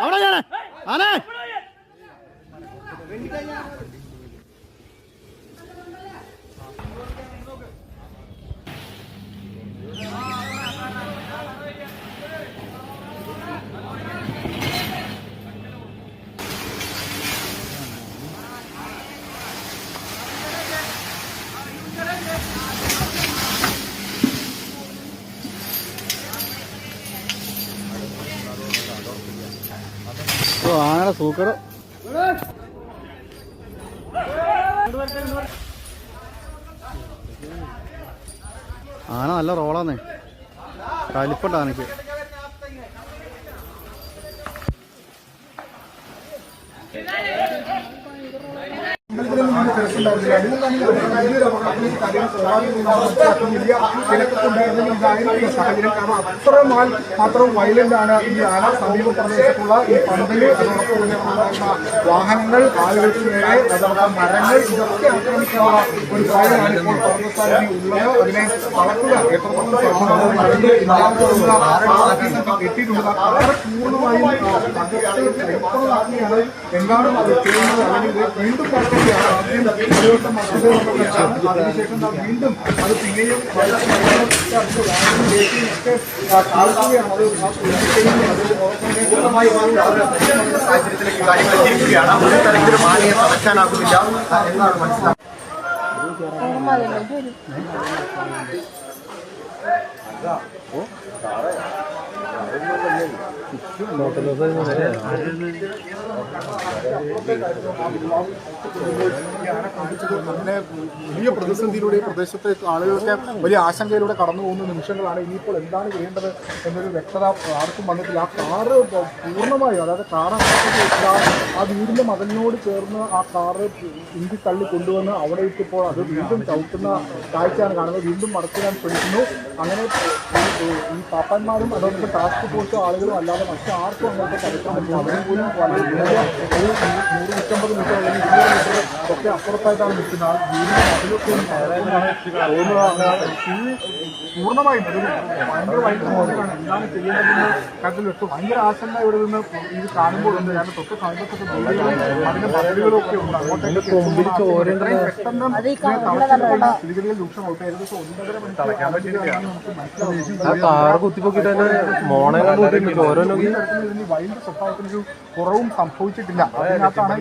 അവിടെ ഞാനേ ആനേ ആനയുടെ സൂക്കറ് ആന നല്ല റോളാന്നേ കലിപ്പുണ്ട് ആനക്ക് സാഹചര്യം കാരണം മാത്രം വയലന്റ് ആണ് ഈ ആന സമീപ പ്രദേശത്തുള്ള ഈ പന്തല് അതോടൊപ്പം തന്നെ വാഹനങ്ങൾ ആളുകൾക്ക് നേരെ അതോടൊപ്പം മരങ്ങൾ ഇതൊക്കെ ആക്രമിക്കാനുള്ള ഒരു കാര്യമാണ് ഇപ്പോൾ പറഞ്ഞ ഉള്ളത്. അതിനെ തളർത്തുക എത്രത്തോളം എത്തിയിട്ടുണ്ട്. വളരെ പൂർണ്ണമായും വ്യക്തമാക്കിയാണ് എന്താണ് അത് ചെയ്യുന്നത്. അല്ലെങ്കിൽ വീണ്ടും പറയുകയാണ് ആദ്യം അതിനുശേഷം വീണ്ടും അത് പിന്നെയും സാഹചര്യത്തിലേക്ക് കാര്യങ്ങൾ എത്തിയിരിക്കുകയാണ്. ഒരു തരത്തിലും ആനയെ തളയ്ക്കാനാകുന്നില്ല എന്നാണ് മനസ്സിലാക്കുന്നത്. അങ്ങനെ വലിയ പ്രതിസന്ധിയിലൂടെ പ്രദേശത്തെ ആളുകൾക്ക് വലിയ ആശങ്കയിലൂടെ കടന്നു പോകുന്ന നിമിഷങ്ങളാണ്. ഇനിയിപ്പോൾ എന്താണ് ചെയ്യേണ്ടത് എന്നൊരു വ്യക്തത ആർക്കും വന്നിട്ടില്ല. ആ കാറ് പൂർണ്ണമായും, അതായത് കാറ് ആ വീടിന്റെ മതിലിനോട് ചേർന്ന് ആ കാറ് ഇന്ത്യ തള്ളി കൊണ്ടുവന്ന് അവിടെ ഇട്ടിപ്പോൾ അത് വീണ്ടും ചവിട്ടുന്ന കാഴ്ചയാണ് കാണുന്നത്. വീണ്ടും മറച്ചിടാൻ ശ്രമിക്കുന്നു. അങ്ങനെ ഈ പാപ്പാന്മാരും അതോടൊപ്പം ടാസ്ക് ഫോഴ്സ് ആളുകളും അല്ലാതെ മറ്റു ആർക്കും അങ്ങോട്ട് കളിക്കാൻ പറ്റില്ല. അവരെ പോലും വളരെ ഒരു 100-150 മീറ്റർ അല്ലെങ്കിൽ 200 മീറ്റർ ഒക്കെ അപ്പുറത്തായിട്ടാണ് നിൽക്കുന്നത്. ആ വീടിന്റെ അതിലൊക്കെ പൂർണ്ണമായും ഒരു ഭയങ്കരമായിട്ട് മോശമാണ്. എന്താണ് ചെയ്യേണ്ടതെന്ന് കാര്യത്തിൽ വെച്ചു ഭയങ്കര ആശങ്ക ഇവിടെ നിന്ന് ഇത് കാണുമ്പോഴുണ്ട്. കാരണം തൊട്ട് സമീപത്തൊക്കെ വീടുകളും അതിന്റെ പദ്ധതികളും ഒക്കെ ഉണ്ട്. അങ്ങോട്ടേക്ക് പെട്ടെന്ന് സ്ഥിതിഗതികൾ രൂക്ഷമായിട്ട് ഏകദേശം 1.5 മണിക്കൂർ നമുക്ക് മനസ്സിലാവും. വൈൽഡ് സ്വഭാവത്തിനൊരു കുറവും സംഭവിച്ചിട്ടില്ല. അതിനകത്താണ്